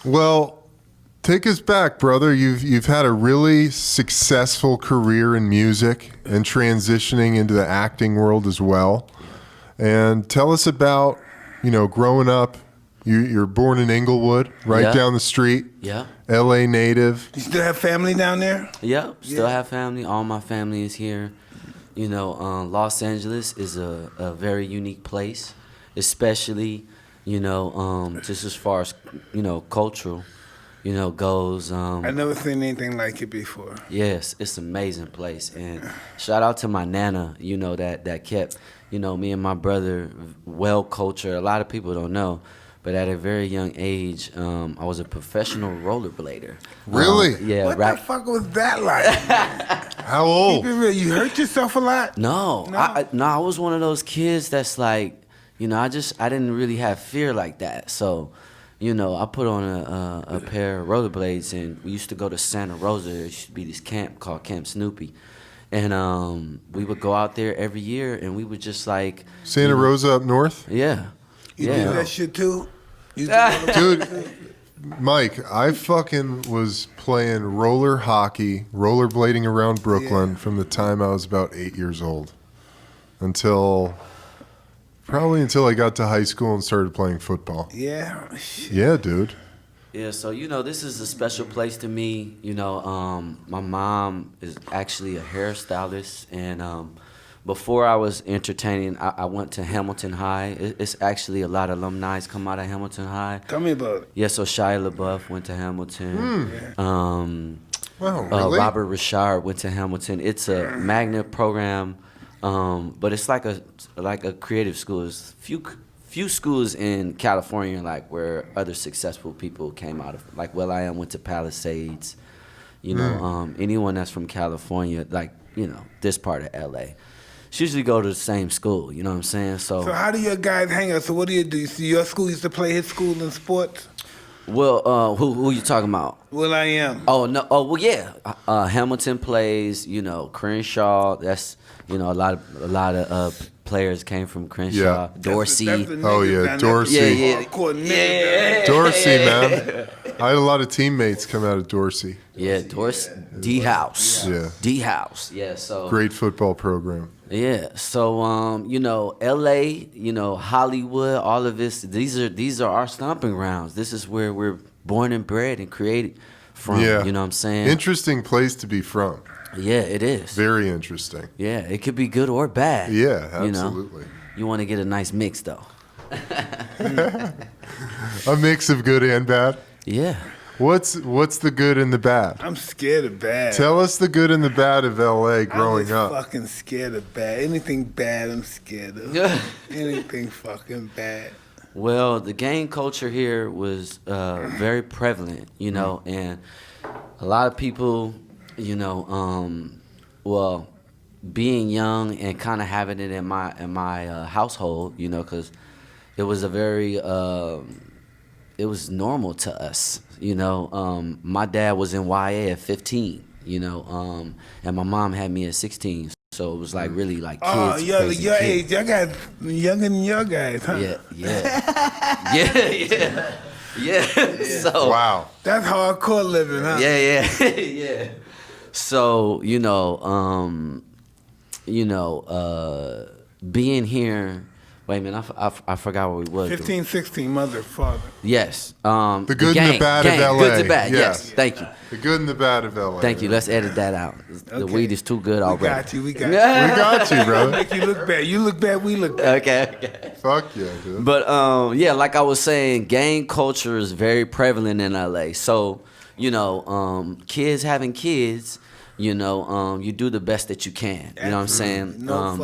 Well, take us back, brother. You've had a really successful career in music and transitioning into the acting world as well. And tell us about, growing up. You're born in Inglewood, right down the street. Yeah. LA native. You still have family down there? Yeah, still have family. All my family is here. Los Angeles is a very unique place, especially, just as far as, cultural, goes. I never seen anything like it before. Yes, it's an amazing place. And shout out to my Nana, that kept, me and my brother well cultured. A lot of people don't know. But at a very young age, I was a professional rollerblader. Really? Yeah. What the fuck was that like? How old? Keep it real. You hurt yourself a lot? No. I was one of those kids that's like, I didn't really have fear like that. So, I put on a pair of rollerblades, and we used to go to Santa Rosa. There used to be this camp called Camp Snoopy. And we would go out there every year, and we would just like... Santa Rosa up north? Yeah. You do that shit too? Dude, Mike, I fucking was playing roller hockey, rollerblading around Brooklyn from the time I was about 8 years old until I got to high school and started playing football. Yeah. Shit. Yeah, dude. Yeah, so, this is a special place to me. My mom is actually a hairstylist, and before I was entertaining, I went to Hamilton High. It's actually a lot of alumni come out of Hamilton High. Tell me about it. Yeah, so Shia LaBeouf went to Hamilton. Wow, really? Robert Richard went to Hamilton. It's a magnet program, but it's like a creative school. There's few schools in California like where other successful people came out of. Like Will.i.am went to Palisades. Anyone that's from California, like this part of LA. Usually go to the same school, you know what I'm saying? So how do your guys hang out? So what do you do? So your school used to play his school in sports? Well, who you talking about? Will.i.am. Oh no! Oh well, yeah. Hamilton plays. Crenshaw. That's a lot of players came from Crenshaw. Yeah. Dorsey. Dorsey. Yeah. Dorsey, man. I had a lot of teammates come out of Dorsey. Yeah, Dorsey. D-House. Yeah. D-House. Yeah. So great football program. Yeah. So L.A. Hollywood. All of this. These are our stomping grounds. This is where we're born and bred and created from. Yeah. You know what I'm saying? Interesting place to be from. Yeah, it is. Very interesting. Yeah, it could be good or bad. Yeah, absolutely. You want to get a nice mix, though. A mix of good and bad? Yeah. What's the good and the bad? I'm scared of bad. Tell us the good and the bad of L.A. growing up. I'm fucking scared of bad. Anything bad, I'm scared of. Anything fucking bad. Well, the gang culture here was very prevalent, and a lot of people... being young and kind of having it in my household, because it was it was normal to us, My dad was in YA at 15, and my mom had me at 16, so it was like really like kids. Oh, your age, y'all got younger than your guys, huh? Yeah. So wow, that's hardcore living, huh? Yeah. So, being here, wait a minute, I forgot where we was. 15, 16, mother, father. Yes. The good and the bad of LA. Good and bad, yes. Thank you. The good and the bad of LA. Thank you. Let's edit that out. The weed is too good already. We got you. We got you, brother. Make you look bad. You look bad, we look bad. Okay. Fuck yeah, dude. But, like I was saying, gang culture is very prevalent in LA. So, kids having kids... you do the best that you can. You know what I'm saying? No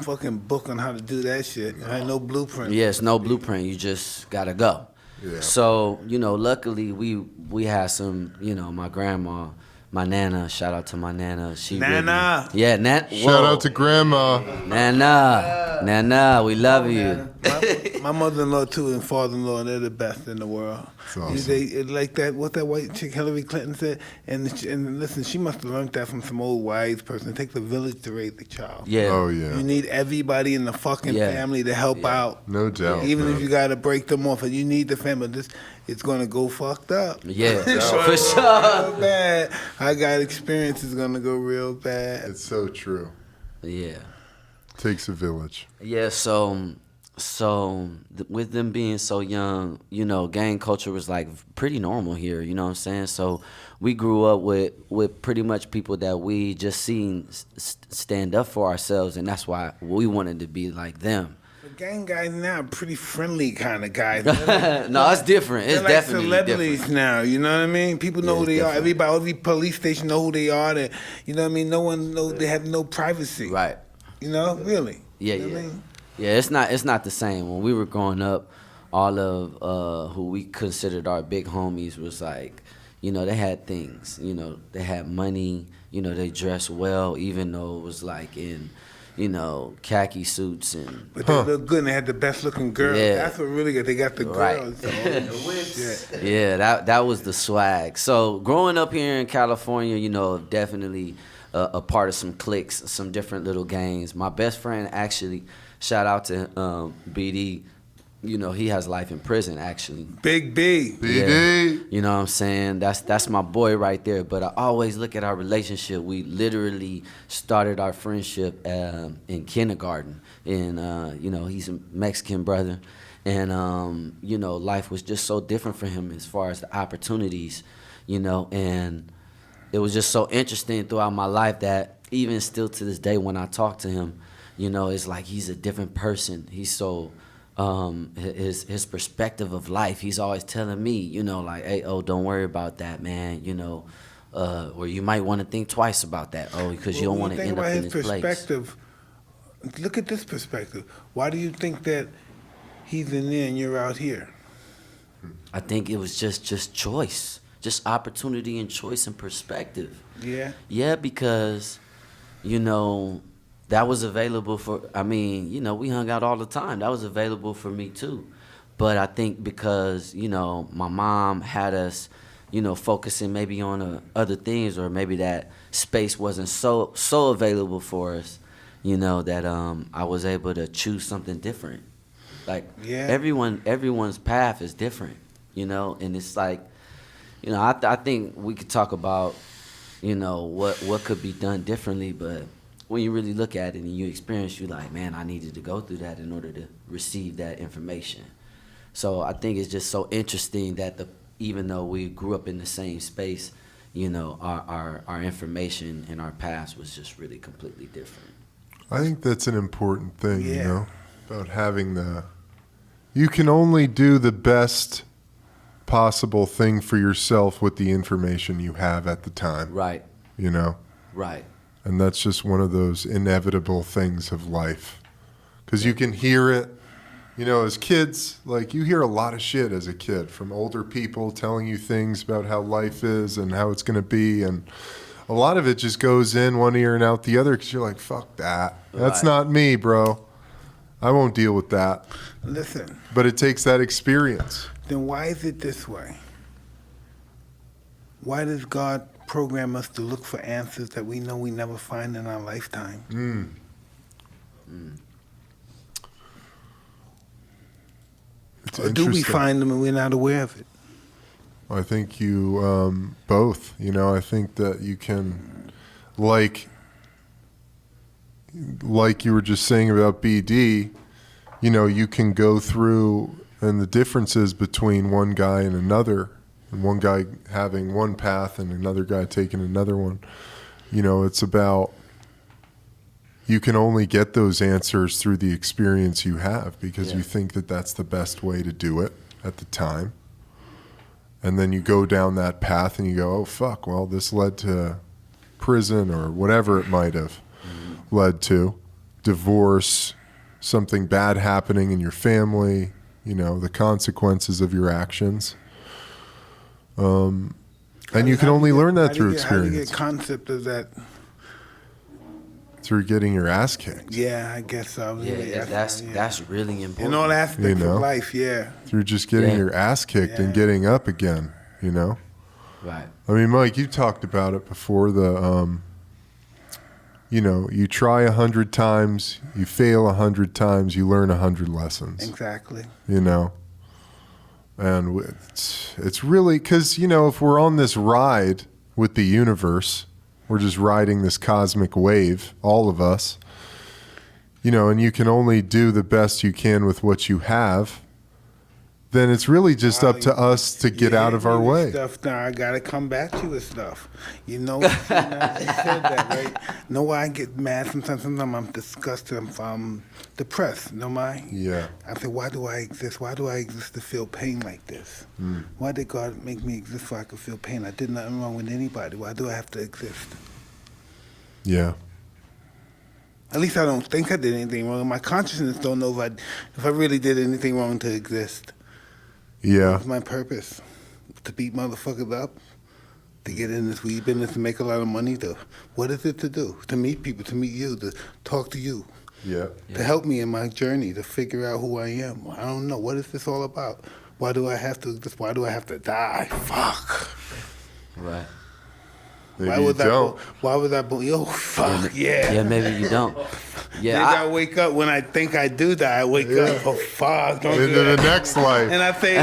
fucking book on how to do that shit. No blueprint. Yes, no blueprint. You just gotta go. Yeah. So luckily we had some. My grandma, my Nana. Shout out to my Nana. She Nana. Really, yeah, Shout out to Grandma. Nana, we love you. My mother-in-law too and father-in-law, they're the best in the world. That's awesome. They like that. What that white chick Hillary Clinton said, and listen, she must have learned that from some old wise person. It takes a village to raise a child. Yeah. Oh yeah. You need everybody in the fucking Yeah. family to help out. No doubt. Even man. if you gotta break them off, and you need the family. It's gonna go fucked up. Yeah, It's for gonna sure. go real bad. I got experience. It's gonna go real bad. It's so true. Yeah. Takes a village. Yeah, with them being so young, gang culture was like pretty normal here, you know what I'm saying? So we grew up with pretty much people that we just seen stand up for ourselves, and that's why we wanted to be like them. The gang guys now are pretty friendly kind of guys. No, it's different. It's They're like definitely celebrities different. now. You know what I mean? People know Yeah, who it's they are. different. Every police station know who they are. You know what I mean? No one knows. They have no privacy. Right. You know, really. Yeah, You know yeah. what I mean? Yeah, it's not the same. When we were growing up, all of who we considered our big homies was like, they had things. They had money. They dressed well, even though it was like in, khaki suits and. But they look good and they had the best looking girls. Yeah. That's what really good. They got the Right. girls. So, yeah. Yeah, that was the swag. So growing up here in California, definitely a part of some cliques, some different little gangs. My best friend actually, shout out to BD. He has life in prison actually. Big B. BD. You know what I'm saying? That's my boy right there. But I always look at our relationship. We literally started our friendship in kindergarten. And, he's a Mexican brother. And, life was just so different for him as far as the opportunities, and it was just so interesting throughout my life that even still to this day when I talk to him, it's like he's a different person. He's so his perspective of life. He's always telling me, like, hey, don't worry about that, man. Or you might want to think twice about that. Because you don't want to end up in this place. Perspective, look at this perspective. Why do you think that he's in there and you're out here? I think it was just choice, just opportunity and choice and perspective. Yeah. Yeah, because, that was available for, we hung out all the time. That was available for me too. But I think because, my mom had us, focusing maybe on other things, or maybe that space wasn't so available for us, that I was able to choose something different. Like, Yeah. everyone's path is different, and it's like, I think we could talk about, what could be done differently, but when you really look at it and you experience, you're like, man, I needed to go through that in order to receive that information. So I think it's just so interesting that even though we grew up in the same space, our information and our past was just really completely different. I think that's an important thing, Yeah. about having you can only do the best possible thing for yourself with the information you have at the time. Right. Right. And that's just one of those inevitable things of life. Because you can hear it, as kids, like you hear a lot of shit as a kid from older people telling you things about how life is and how it's going to be. And a lot of it just goes in one ear and out the other because you're like, fuck that. That's Right. not me, bro. I won't deal with that. Listen, But it takes that experience. then why is it this way? Why does God program us to look for answers that we know we never find in our lifetime? It's Or do we interesting. find them and we're not aware of it? I think you both. I think that you can, like you were just saying about BD. You can go through, and the differences between one guy and another, and one guy having one path and another guy taking another one. It's about, you can only get those answers through the experience you have because Yeah. you think that that's the best way to do it at the time. And then you go down that path and you go, oh, fuck, well, this led to prison or whatever it might have led to. Divorce, something bad happening in your family, the consequences of your actions. And you can only learn that through How do you get experience. concept of that? through getting your ass kicked. Yeah, I guess so. Yeah, that's really important. in all aspects You know? of life. Yeah. Through just getting Yeah. your ass kicked and Yeah. getting up again, you know? Right. I mean, Mike, you talked about it before. You know, you try 100 times, you fail 100 times, you learn 100 lessons. Exactly. You know, and it's really because, you know, if we're on this ride with the universe, we're just riding this cosmic wave, all of us, you know, and you can only do the best you can with what you have, then it's really just up to us to get out of our way. Stuff now, I gotta come back to you with stuff. You know, you said that, right? Know why I get mad sometimes? Sometimes I'm disgusted. I'm depressed. Know why? Yeah. I say, why do I exist? Why do I exist to feel pain like this? Why did God make me exist so I could feel pain? I did nothing wrong with anybody. Why do I have to exist? Yeah. At least I don't think I did anything wrong. My consciousness don't know if I really did anything wrong to exist. Yeah. What's my purpose? To beat motherfuckers up? To get in this weed business, to make a lot of money? What is it to do? To meet people, to meet you, to talk to you, Yeah. to help me in my journey, to figure out who I am. I don't know. What is this all about? Why do I have to exist? Why do I have to die? Fuck. Right. Maybe Why you was don't. Why was I born? Yo, fuck, yeah. Yeah, maybe you don't. Yeah, Maybe I wake up when I think I do die. I wake up, oh fuck, don't do Into the that. next life. And I say,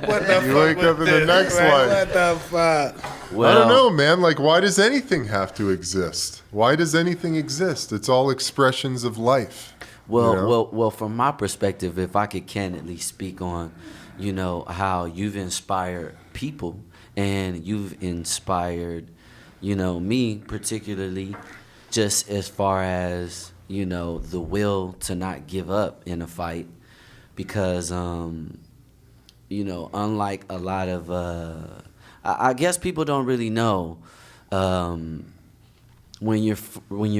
what the fuck? You wake was up in the this? next Right? life. What the fuck? I don't know, man. Like, why does anything have to exist? Why does anything exist? It's all expressions of life. Well, you know? well, from my perspective, if I could candidly speak on, you know, how you've inspired people and you've inspired, you know, me particularly, just as far as, you know, the will to not give up in a fight, because, you know, unlike a lot of, I guess people don't really know, when you're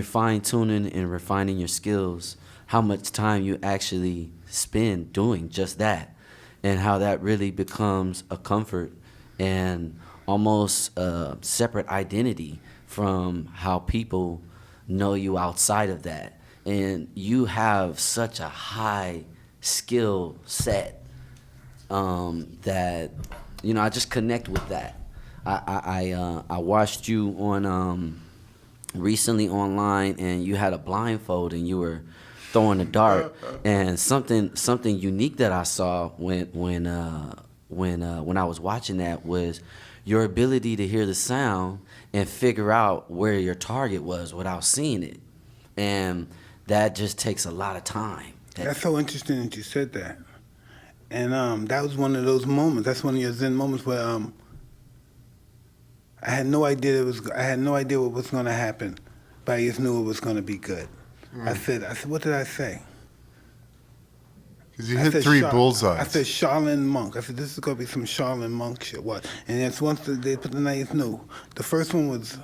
fine tuning and refining your skills, how much time you actually spend doing just that, and how that really becomes a comfort and almost a separate identity from how people know you outside of that. And you have such a high skill set that, you know, I just connect with that. I watched you on recently online, and you had a blindfold and you were throwing a dart, and something unique that I saw when I was watching that was your ability to hear the sound and figure out where your target was without seeing it, and that just takes a lot of time. That's so interesting that you said that. And that was one of those moments. That's one of your Zen moments where I had no idea what was going to happen, but I just knew it was going to be good. I said, what did I say? Because you I hit said three I bullseyes. said Shaolin monk. I said, this is going to be some Shaolin monk shit. What? And that's once they put the names new. The first one was,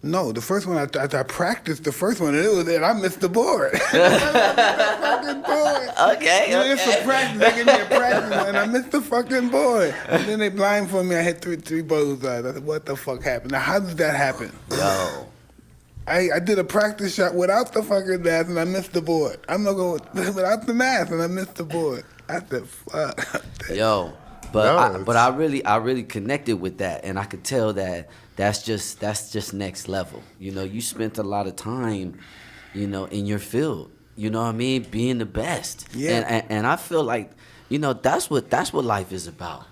no, the first one, I practiced the first one, and it was it. I missed the board. I missed the fucking board. Okay, You know, it's a practice. They give me a practice, and I missed the fucking board. And then they blindfolded me. I hit three bullseyes. I said, what the fuck happened? Now, how did that happen? Yo. I did a practice shot without the fucking mask, and I missed the board. I'm not going without the mask, and I missed the board. I said, fuck. Yo, No, but I really connected with that, and I could tell that that's just next level. You know, you spent a lot of time, you know, in your field. You know what I mean, being the best. Yeah. And I feel like, you know, that's what life is about.